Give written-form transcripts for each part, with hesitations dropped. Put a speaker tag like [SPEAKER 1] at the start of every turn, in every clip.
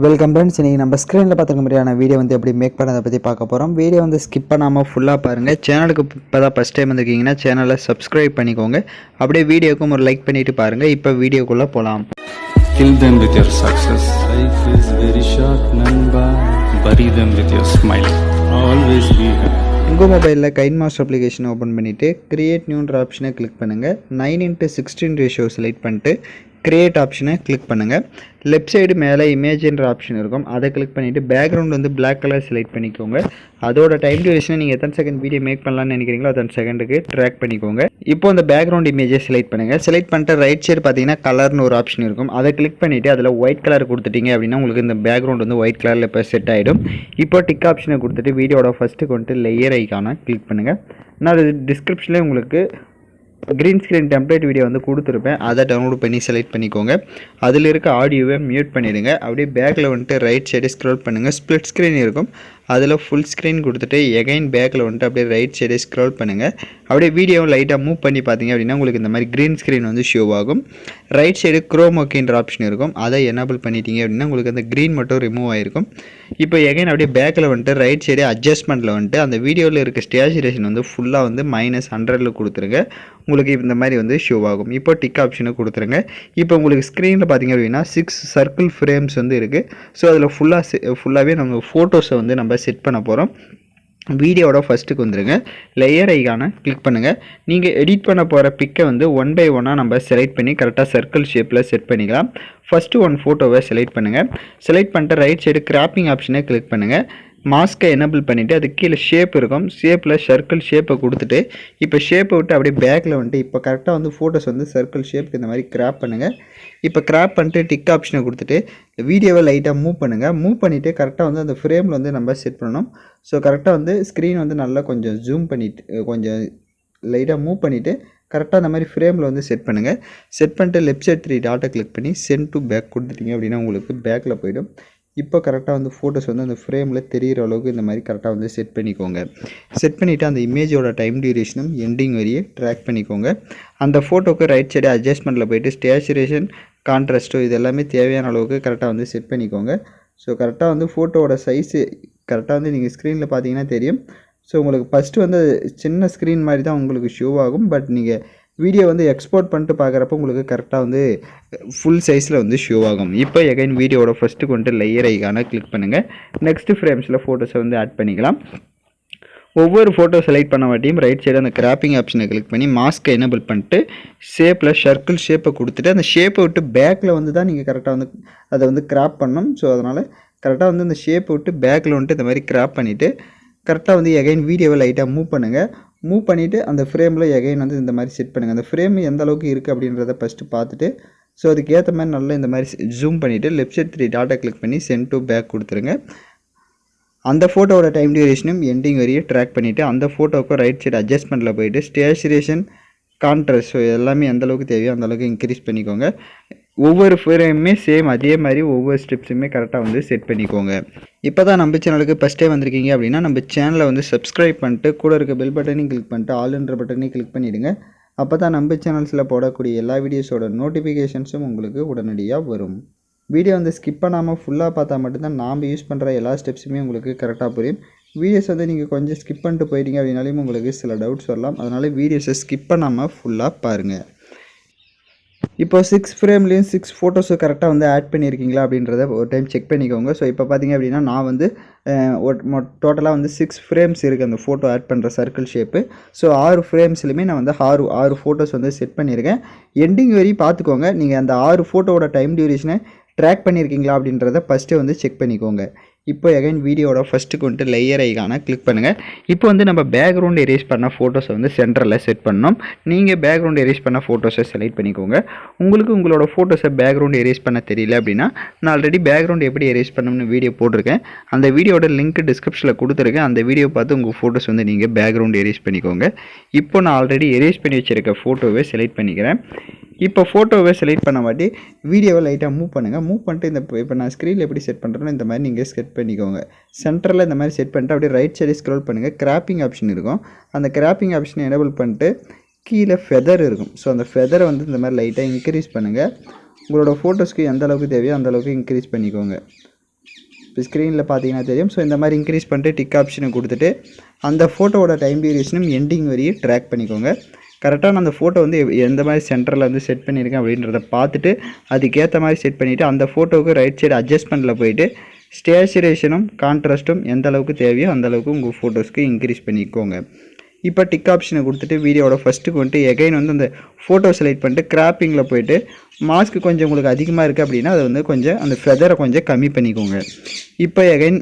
[SPEAKER 1] Welcome friends. இன்றைக்கி நம்ம ஸ்க்ரீனில் பார்த்துக்க முடியாத வீடியோ வந்து எப்படி மேக் பண்ணதை பற்றி பார்க்க போகிறோம். வீடியோ வந்து ஸ்கிப் பண்ணாமல் ஃபுல்லாக பாருங்கள். சேனலுக்கு இப்போ தான் ஃபஸ்ட் டைம் வந்திருக்கீங்கன்னா சேனலை சப்ஸ்கிரைப் பண்ணிக்கோங்க. அப்படியே வீடியோக்கும் ஒரு லைக் பண்ணிவிட்டு பாருங்கள். இப்போ வீடியோக்குள்ளே போகலாம்.
[SPEAKER 2] Kill them with your success. Life is very short, Namba. Bury them with your smile. Always be happy.
[SPEAKER 1] உங்கள் மொபைலில் கைன்மாஸ்டர் அப்ளிகேஷனை ஓப்பன் பண்ணிவிட்டு கிரியேட் நியூன்ற ஆப்ஷனை கிளிக் பண்ணுங்கள். 9:16 ரேஷியோ செலக்ட் பண்ணிட்டு கிரியேட் ஆப்ஷனை கிளிக் பண்ணுங்கள். லெஃப்ட் சைடு மேலே இமேஜ்ன்ற ஆப்ஷன் இருக்கும், அதை கிளிக் பண்ணிவிட்டு பேக்ரவுண்ட் வந்து பிளாக் கலர் செலக்ட் பண்ணிக்கோங்க. அதோட டைம் டியூரேஷனை நீங்கள் எத்தனை செகண்ட் வீடியோ மேக் பண்ணலான்னு நினைக்கிறீங்களோ அத்தனை செகண்டுக்கு ட்ராக் பண்ணிக்கோங்க. இப்போ அந்த பேக்ரவுண்ட் இமேஜை செலக்ட் பண்ணுங்கள். செலக்ட் பண்ணிட்டு ரைட் சைடு பார்த்தீங்கன்னா கலர்னு ஒரு ஆப்ஷன் இருக்கும், அதை கிளிக் பண்ணிவிட்டு அதில் ஒயிட் கலர் கொடுத்துட்டீங்க அப்படின்னா உங்களுக்கு இந்த பேக்ரவுண்ட் வந்து ஒயிட் கலரில் இப்போ செட் ஆகிடும். இப்போ டிக் ஆப்ஷனை கொடுத்துட்டு வீடியோட ஃபஸ்ட்டுக்கு வந்துட்டு லேயர் ஐக்கான கிளிக் பண்ணுங்கள். நான் அது டிஸ்கிரிப்ஷன்லேயே உங்களுக்கு க்ரீன் ஸ்க்ரீன் டெம்ப்ளேட் வீடியோ வந்து கொடுத்துருப்பேன், அதை டவுன்லோட் பண்ணி செலக்ட் பண்ணிக்கோங்க. அதில் இருக்க ஆடியோவை மியூட் பண்ணிவிடுங்க. அப்படியே பேக்கில் வந்துட்டு ரைட் சைடு ஸ்க்ரோல் பண்ணுங்கள். ஸ்ப்ளிட் ஸ்க்ரீன் இருக்கும், அதில் ஃபுல் ஸ்க்ரீன் கொடுத்துட்டு எகைன் பேக்கில் வந்துட்டு அப்படியே ரைட் சைடு ஸ்க்ரோல் பண்ணுங்கள். அப்படியே வீடியோவை லைட்டாக மூவ் பண்ணி பார்த்தீங்க அப்படின்னா உங்களுக்கு இந்த மாதிரி க்ரீன் ஸ்க்ரீன் வந்து ஷோ ஆகும். ரைட் சைடு குரோமோக்கின்ற ஆப்ஷன் இருக்கும், அதை எனேபிள் பண்ணிட்டீங்க அப்படின்னா உங்களுக்கு அந்த க்ரீன் மட்டும் ரிமூவ் ஆகிருக்கும். இப்போ எகைன் அப்படியே பேக்கில் வந்துட்டு ரைட் சைடு அட்ஜஸ்ட்மெண்ட்டில் வந்துட்டு அந்த வீடியோவில் இருக்க ஸ்டேச்சுரேஷன் வந்து ஃபுல்லாக வந்து -100 கொடுத்துருங்க. உங்களுக்கு இந்த மாதிரி வந்து ஷோ ஆகும். இப்போ டிக் ஆப்ஷனை கொடுத்துருங்க. இப்போ உங்களுக்கு ஸ்க்ரீனில் பார்த்தீங்க அப்படின்னா 6 சர்க்கிள் ஃப்ரேம்ஸ் வந்து இருக்குது. ஸோ அதில் ஃபுல்லாகவே நம்ம ஃபோட்டோஸை வந்து நம்ம செட் பண்ண போகிறோம். வீடியோட ஃபஸ்ட்டுக்கு வந்துடுங்க. லேயர் ஐக்கான கிளிக் பண்ணுங்கள். நீங்கள் எடிட் பண்ண போகிற பிக்கை வந்து 1 by 1 நம்ம செலக்ட் பண்ணி கரெக்டாக சர்க்கிள் ஷேப்பில் செட் பண்ணிக்கலாம். ஃபஸ்ட்டு 1 ஃபோட்டோவை செலக்ட் பண்ணுங்கள். செலக்ட் பண்ணிட்டு ரைட் சைடு கிராப்பிங் ஆப்ஷனை கிளிக் பண்ணுங்கள். மாஸ்க்கை எனேபிள் பண்ணிவிட்டு அது கீழே ஷேப் இருக்கும், ஷேப்பில் சர்க்கிள் ஷேப்பை கொடுத்துட்டு இப்போ ஷேப்பை விட்டு அப்படியே பேக்கில் வந்துட்டு இப்போ கரெக்டாக வந்து ஃபோட்டோஸ் வந்து சர்க்கிள் ஷேப்புக்கு இந்த மாதிரி கிராப் பண்ணுங்கள். இப்போ கிராப் பண்ணிட்டு டிக் ஆப்ஷனை கொடுத்துட்டு வீடியோவை லைட்டாக மூவ் பண்ணுங்கள். மூவ் பண்ணிவிட்டு கரெக்டாக வந்து அந்த ஃப்ரேமில் வந்து நம்ம செட் பண்ணணும். ஸோ கரெக்டாக வந்து ஸ்க்ரீன் வந்து நல்லா கொஞ்சம் ஜூம் பண்ணிவிட்டு கொஞ்சம் லைட்டாக மூவ் பண்ணிவிட்டு கரெக்டாக அந்த மாதிரி ஃப்ரேமில் வந்து செட் பண்ணுங்கள். செட் பண்ணிட்டு லெஃப்ட் சைட் 3 டாட்டை கிளிக் பண்ணி சென்ட் டு பேக் கொடுத்துட்டீங்க அப்படின்னா உங்களுக்கு பேக்கில் போய்டும். இப்போ கரெக்டாக வந்து ஃபோட்டோஸ் வந்து அந்த ஃப்ரேமில் தெரிகிற அளவுக்கு இந்த மாதிரி கரெக்டாக வந்து செட் பண்ணிக்கோங்க. செட் பண்ணிவிட்டு அந்த இமேஜோட டைம் டியூரேஷனும் எண்டிங் வரையே ட்ராக் பண்ணிக்கோங்க. அந்த ஃபோட்டோக்கு ரைட் சைடு அட்ஜஸ்ட்மெண்ட்டில் போய்ட்டு ஸ்டேச்சுரேஷன் கான்ட்ராஸ்ட்டோ இது எல்லாமே தேவையான அளவுக்கு கரெக்டாக வந்து செட் பண்ணிக்கோங்க. ஸோ கரெக்டாக வந்து ஃபோட்டோவோட சைஸு கரெக்டாக வந்து நீங்கள் ஸ்க்ரீனில் பார்த்தீங்கன்னா தெரியும். ஸோ உங்களுக்கு ஃபஸ்ட்டு வந்து சின்ன ஸ்க்ரீன் மாதிரி தான் உங்களுக்கு ஷோ ஆகும். பட் நீங்கள் வீடியோ வந்து எக்ஸ்போர்ட் பண்ணிட்டு பார்க்குறப்ப உங்களுக்கு கரெக்டாக வந்து ஃபுல் சைஸில் வந்து ஷோ ஆகும். இப்போ எகைன் வீடியோட ஃபஸ்ட்டுக்கு வந்துட்டு லேயர் ஐக்கான கிளிக் பண்ணுங்கள். நெக்ஸ்ட்டு ஃப்ரேம்ஸில் ஃபோட்டோஸை வந்து ஆட் பண்ணிக்கலாம். ஒவ்வொரு ஃபோட்டோ செலக்ட் பண்ண வாட்டியும் ரைட் சைடு அந்த கிராப்பிங் ஆப்ஷனை கிளிக் பண்ணி மாஸ்க்கை எனேபிள் பண்ணிட்டு ஷேப்பில் சர்க்கிள் ஷேப்பை கொடுத்துட்டு அந்த ஷேப்பை விட்டு பேக்கில் வந்து தான் நீங்கள் கரெக்டாக வந்து அதை வந்து கிராப் பண்ணணும். ஸோ அதனால் கரெக்டாக வந்து அந்த ஷேப்பை விட்டு பேக்கில் வந்துட்டு இந்த மாதிரி கிராப் பண்ணிவிட்டு கரெக்டாக வந்து எகைன் வீடியோவை லைட்டாக மூவ் பண்ணுங்கள். மூவ் பண்ணிவிட்டு அந்த ஃப்ரேமில் எகைன் வந்து இந்த மாதிரி செட் பண்ணுங்கள். அந்த ஃப்ரேம் எந்த அளவுக்கு இருக்குது அப்படின்றத ஃபஸ்ட்டு பார்த்துட்டு ஸோ அதுக்கு ஏற்ற மாதிரி நல்லா இந்த மாதிரி ஜூம் பண்ணிவிட்டு லெஃப்ட் சைட் 3 டாட்டை கிளிக் பண்ணி சென்ட் டு பேக் கொடுத்துருங்க. அந்த ஃபோட்டோவோட டைம் டியூரேஷனும் எண்டிங் வரையே ட்ராக் பண்ணிவிட்டு அந்த ஃபோட்டோவுக்கு ரைட் சைடு அட்ஜஸ்ட்மெண்ட்டில் போய்ட்டு ஸ்டேச்சுரேஷன் கான்ட்ராஸ்ட் ஸோ எல்லாமே எந்தளவுக்கு தேவையோ அந்தளவுக்கு இன்க்ரீஸ் பண்ணிக்கோங்க. ஒவ்வொரு ஃப்ரேமுமே சேம் அதே மாதிரி ஒவ்வொரு ஸ்டெப்ஸுமே கரெக்டாக வந்து செட் பண்ணிக்கோங்க. இப்போ தான் நம்ம சேனலுக்கு ஃபஸ்ட் டைம் வந்திருக்கீங்க அப்படின்னா நம்ம சேனலை வந்து சப்ஸ்கிரைப் பண்ணிட்டு கூட இருக்க பெல் பட்டனையும் கிளிக் பண்ணிட்டு ஆல்ன்ற பட்டனையும் கிளிக் பண்ணிவிடுங்க. அப்போ தான் நம்ம சேனல்ஸில் போடக்கூடிய எல்லா வீடியோஸோட நோட்டிஃபிகேஷன்ஸும் உங்களுக்கு உடனடியாக வரும். வீடியோ வந்து ஸ்கிப் பண்ணாமல் ஃபுல்லாக பார்த்தா மட்டும்தான் நாம் யூஸ் பண்ணுற எல்லா ஸ்டெப்ஸுமே உங்களுக்கு கரெக்டாக புரியும். வீடியோஸ் வந்து நீங்கள் கொஞ்சம் ஸ்கிப் பண்ணிட்டு போயிட்டீங்க அப்படின்னாலும் உங்களுக்கு சில டவுட்ஸ் வரலாம். அதனால் வீடியோஸை ஸ்கிப் பண்ணாமல் ஃபுல்லாக பாருங்கள். இப்போ 6 ஃப்ரேம்லேயும் 6 ஃபோட்டோஸு கரெக்டாக வந்து ஆட் பண்ணியிருக்கீங்களா அப்படின்றத ஒரு டைம் செக் பண்ணிக்கோங்க. ஸோ இப்போ பார்த்தீங்க அப்படின்னா நான் வந்து டோட்டலாக வந்து 6 ஃப்ரேம்ஸ் இருக்குது அந்த ஃபோட்டோ ஆட் பண்ணுற சர்க்கிள் ஷேப்பு. ஸோ 6 ஃப்ரேம்ஸ்லையுமே நான் வந்து 6 ஃபோட்டோஸ் வந்து செட் பண்ணியிருக்கேன். எண்டிங் வரையும் பார்த்துக்கோங்க. நீங்கள் அந்த 6 ஃபோட்டோவோட டைம் டியூரேஷனை ட்ராக் பண்ணியிருக்கீங்களா அப்படின்றத ஃபஸ்ட்டு வந்து செக் பண்ணிக்கோங்க. இப்போ எகைன் வீடியோட ஃபஸ்ட்டுக்கு வந்துட்டு லேயர் ஐக்கான கிளிக் பண்ணுங்கள். இப்போ வந்து நம்ம பேக்ரவுண்ட் எரேஸ் பண்ண ஃபோட்டோஸை வந்து சென்டரில் செட் பண்ணணும். நீங்கள் பேக்ரவுண்ட் எரேஸ் பண்ண ஃபோட்டோஸை செலக்ட் பண்ணிக்கோங்க. உங்களுக்கு உங்களோட ஃபோட்டோஸை பேக்ரவுண்ட் எரேஸ் பண்ண தெரியல அப்படின்னா நான் ஆல்ரெடி பேக்ரவுண்ட் எப்படி எரேஸ் பண்ணணும்னு வீடியோ போட்டிருக்கேன். அந்த வீடியோட லிங்க் டிஸ்கிரிப்ஷனில் கொடுத்துருக்கேன். அந்த வீடியோ பார்த்து உங்கள் ஃபோட்டோஸ் வந்து நீங்கள் பேக்ரவுண்ட் எரேஸ் பண்ணிக்கோங்க. இப்போ நான் ஆல்ரெடி எரேஸ் பண்ணி வச்சுருக்க ஃபோட்டோவை செலக்ட் பண்ணிக்கிறேன். இப்போ ஃபோட்டோவை செலக்ட் பண்ண வாட்டி வீடியோவை லைட்டாக மூவ் பண்ணுங்கள். மூவ் பண்ணிட்டு இந்த இப்போ நான் ஸ்க்ரீனில் எப்படி செட் பண்ணுறேன்னா இந்த மாதிரி நீங்கள் செட் பண்ணிக்கோங்க. சென்டரில் இந்த மாதிரி செட் பண்ணிட்டு அப்படியே ரைட் சைடு ஸ்க்ரோல் பண்ணுங்கள். கிராப்பிங் ஆப்ஷன் இருக்கும், அந்த கிராப்பிங் ஆப்ஷனை எனேபிள் பண்ணிட்டு கீழே ஃபெதர் இருக்கும். ஸோ அந்த ஃபெதரை வந்து இந்த மாதிரி லைட்டாக இன்க்ரீஸ் பண்ணுங்கள். உங்களோட ஃபோட்டோஸ்க்கு எந்த அளவுக்கு தேவையோ அந்த அளவுக்கு இன்க்ரீஸ் பண்ணிக்கோங்க. இப்போ ஸ்க்ரீனில் பார்த்தீங்கன்னா தெரியும். ஸோ இந்த மாதிரி இன்க்ரீஸ் பண்ணிட்டு டிக் ஆப்ஷனை கொடுத்துட்டு அந்த ஃபோட்டோவோட டைம் டியூரேஷனும் எண்டிங் வரையும் ட்ராக் பண்ணிக்கோங்க. கரெக்டாக நான் அந்த ஃபோட்டோ வந்து எந்த மாதிரி சென்டரில் வந்து செட் பண்ணியிருக்கேன் அப்படின்றத பார்த்துட்டு அதுக்கேற்ற மாதிரி செட் பண்ணிவிட்டு அந்த ஃபோட்டோவுக்கு ரைட் சைடு அட்ஜஸ்ட்மெண்ட்டில் போயிட்டு ஸ்டேச்சுரேஷனும் கான்ட்ராஸ்ட்டும் எந்த அளவுக்கு தேவையோ அந்த அளவுக்கு உங்கள் ஃபோட்டோஸ்க்கு இன்க்ரீஸ் பண்ணிக்கோங்க. இப்போ டிக் ஆப்ஷனை கொடுத்துட்டு வீடியோட ஃபஸ்ட்டுக்கு வந்துட்டு எகைன் வந்து அந்த ஃபோட்டோ செலக்ட் பண்ணிட்டு கிராப்பிங்கில் போய்ட்டு மாஸ்க்கு கொஞ்சம் உங்களுக்கு அதிகமாக இருக்குது அப்படின்னா அதை வந்து கொஞ்சம் அந்த ஃபெதரை கொஞ்சம் கம்மி பண்ணிக்கோங்க. இப்போ எகைன்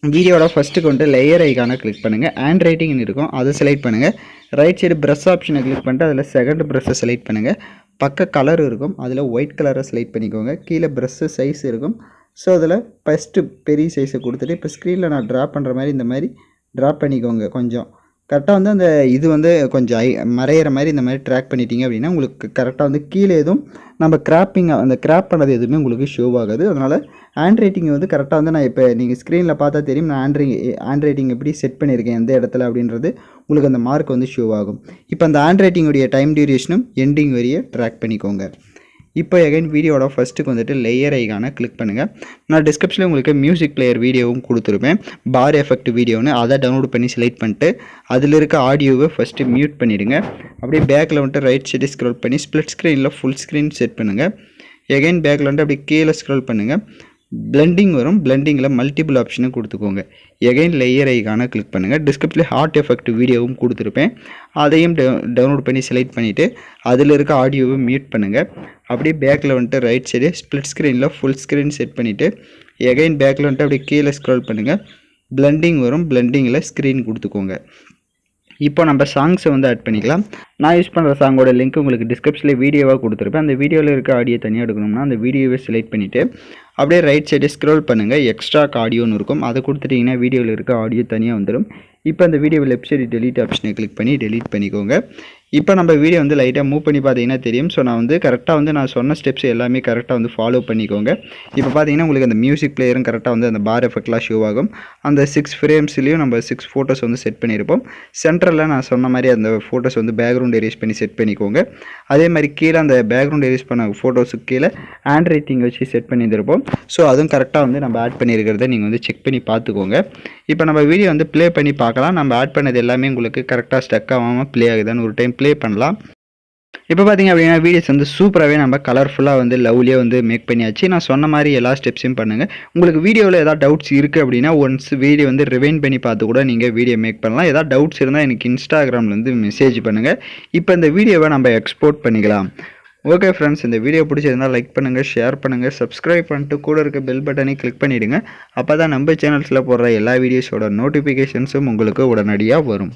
[SPEAKER 1] வீடியோட ஃபஸ்ட்டுக்கு வந்துட்டு லேயர் ஐக்கானை கிளிக் பண்ணுங்கள். ஹேண்ட் ரைட்டிங்னு இருக்கும், அதை செலக்ட் பண்ணுங்கள். ரைட் சைடு ப்ரஷ் ஆப்ஷனை கிளிக் பண்ணிட்டு அதில் செகண்ட் ப்ரஷ்ஷை செலக்ட் பண்ணுங்கள். பக்க கலர் இருக்கும், அதில் ஒயிட் கலரை செலக்ட் பண்ணிக்கோங்க. கீழே ப்ரஷ்ஷு சைஸ் இருக்கும். ஸோ அதில் ஃபஸ்ட்டு பெரிய சைஸை கொடுத்துட்டு இப்போ ஸ்க்ரீனில் நான் ட்ரா பண்ணுற மாதிரி இந்த மாதிரி ட்ரா பண்ணிக்கோங்க. கொஞ்சம் கரெக்டாக வந்து அந்த இது வந்து கொஞ்சம் மறையிற மாதிரி இந்த மாதிரி ட்ராக் பண்ணிட்டீங்க அப்படின்னா உங்களுக்கு கரெக்டாக வந்து கீழே எதுவும் நம்ம அந்த கிராப் பண்ணது எதுவுமே உங்களுக்கு ஷோ ஆகாது. அதனால் ஹேண்ட் ரைட்டிங் வந்து கரெக்டாக வந்து நான் இப்போ நீங்கள் ஸ்க்ரீனில் பார்த்தா தெரியும் நான் ஹேண்ட் ரைட்டிங் எப்படி செட் பண்ணியிருக்கேன் எந்த இடத்துல அப்படின்றது உங்களுக்கு அந்த மார்க் வந்து ஷோ ஆகும். இப்போ அந்த ஹேண்ட் ரைட்டிங்குடைய டைம் டியூரேஷனும் எண்டிங் வரையே ட்ராக் பண்ணிக்கோங்க. இப்போ எகைன் வீடியோட ஃபஸ்ட்டுக்கு வந்துட்டு லேயர் ஐக்கானை கிளிக் பண்ணுங்கள். நான் டிஸ்கிரிப்ஷனில் உங்களுக்கு மியூசிக் பிளேயர் வீடியோவும் கொடுத்துருப்பேன், பார் எஃபெக்ட் வீடியோன்னு. அதை டவுன்லோட் பண்ணி செலக்ட் பண்ணிட்டு அதில் இருக்க ஆடியோவை ஃபஸ்ட்டு மியூட் பண்ணிவிடுங்க. அப்படியே பேக்கில் வந்துட்டு ரைட் சைடு ஸ்க்ரோல் பண்ணி ஸ்ப்ளிட் ஸ்க்ரீனில் ஃபுல் ஸ்க்ரீன் செட் பண்ணுங்கள். எகைன் பேக்கில் வந்துட்டு அப்படியே கீழே ஸ்க்ரோல் பண்ணுங்கள். பிளெண்டிங் வரும், பிளெண்டிங்கில் மல்டிபிள் ஆப்ஷனும் கொடுத்துக்கோங்க. எகைன் லேயர் ஐக்கானை கிளிக் பண்ணுங்கள். டிஸ்கிரிப்ஷனில் ஹார்ட் எஃபெக்ட் வீடியோவும் கொடுத்துருப்பேன், அதையும் டவுன்லோட் பண்ணி செலக்ட் பண்ணிவிட்டு அதில் இருக்க ஆடியோவை மியூட் பண்ணுங்கள். அப்படியே பேக்கில் வந்துட்டு ரைட் சைடு ஸ்ப்ளிட் ஸ்க்ரீனில் ஃபுல் ஸ்க்ரீன் செட் பண்ணிவிட்டு எகைன் பேக்கில் வந்துட்டு அப்படியே கீழே ஸ்க்ரோல் பண்ணுங்கள். பிளெண்டிங் வரும், பிளெண்டிங்கில் ஸ்க்ரீன் கொடுத்துக்கோங்க. இப்போ நம்ம சாங்ஸை வந்து ஆட் பண்ணிக்கலாம். நான் யூஸ் பண்ணுற சாங்கோட லிங்க் உங்களுக்கு டிஸ்கிரிப்ஷனில் வீடியோவாக கொடுத்துருப்பேன். அந்த வீடியோவில் இருக்க ஆடியோ தனியாக எடுக்கணும்னா அந்த வீடியோவை செலக்ட் பண்ணிவிட்டு அப்படியே ரைட் சைடு ஸ்க்ரோல் பண்ணுங்கள். எக்ஸ்ட்ரா ஆடியோன்னு இருக்கும், அதை கொடுத்துட்டிங்கன்னா வீடியோவில் இருக்க ஆடியோ தனியாக வந்துடும். இப்போ அந்த வீடியோவில் லெஃப்ட் சைடு டெலீட் ஆப்ஷனை கிளிக் பண்ணி டெலீட் பண்ணிக்கோங்க. இப்போ நம்ம வீடியோ வந்து லைட்டாக மூவ் பண்ணி பார்த்தீங்கன்னா தெரியும். ஸோ நான் வந்து கரெக்டாக வந்து நான் சொன்ன ஸ்டெப்ஸ் எல்லாமே கரெக்டாக வந்து ஃபாலோ பண்ணிக்கோங்க. இப்போ பார்த்தீங்கன்னா உங்களுக்கு அந்த மியூசிக் பிளேயரும் கரெக்டாக வந்து அந்த பார் எஃபெக்ட்லாம் ஷோ ஆகும். அந்த 6 ஃப்ரேம்ஸ்லேயும் நம்ம 6 ஃபோட்டோஸ் வந்து செட் பண்ணியிருப்போம். சென்டரில் நான் சொன்ன மாதிரி அந்த ஃபோட்டோஸ் வந்து பேக்ரவுண்ட் எரேஸ் பண்ணி செட் பண்ணிக்கோங்க. அதே மாதிரி கீழே அந்த பேக்ரவுண்ட் எரேஸ் பண்ண ஃபோட்டோஸுக்கு கீழே ஹேண்ட் ரைட்டிங் வச்சு செட் பண்ணியிருப்போம். ஸோ அதுவும் கரெக்டாக வந்து நம்ம ஆட் பண்ணியிருக்கிறத நீங்கள் வந்து செக் பண்ணி பார்த்துக்கோங்க. இப்போ நம்ம வீடியோ வந்து ப்ளே பண்ணி பார்க்கலாம். நம்ம ஆட் பண்ணது எல்லாமே உங்களுக்கு கரெக்டாக ஸ்டக் ஆகாமல் ப்ளே ஆகுதான்னு ஒரு டைம் ப்ளே பண்ணலாம். இப்போ பார்த்தீங்க அப்படின்னா வீடியோஸ் வந்து சூப்பராகவே நம்ம கலர்ஃபுல்லாக வந்து லவ்லியாக வந்து மேக் பண்ணியாச்சு. நான் சொன்ன மாதிரி எல்லா ஸ்டெப்ஸையும் பண்ணுங்கள். உங்களுக்கு வீடியோவில் ஏதாவது டவுட்ஸ் இருக்குது அப்படின்னா ஒன்ஸ் வீடியோ வந்து ரிவைண்ட் பண்ணி பார்த்து கூட நீங்கள் வீடியோ மேக் பண்ணலாம். ஏதாவது டவுட்ஸ் இருந்தால் எனக்கு இன்ஸ்டாகிராமில் வந்து மெசேஜ் பண்ணுங்கள். இப்போ இந்த வீடியோவை நம்ம எக்ஸ்போர்ட் பண்ணிக்கலாம். ஓகே ஃப்ரெண்ட்ஸ், இந்த வீடியோ பிடிச்சிருந்தால் லைக் பண்ணுங்கள், ஷேர் பண்ணுங்கள், சப்ஸ்கிரைப் பண்ணிட்டு கூட இருக்க பெல் பட்டனை கிளிக் பண்ணிவிடுங்க. அப்போ தான் நம்ம சேனல்ஸில் போடுற எல்லா வீடியோஸோட நோட்டிஃபிகேஷன்ஸும் உங்களுக்கு உடனடியாக வரும்.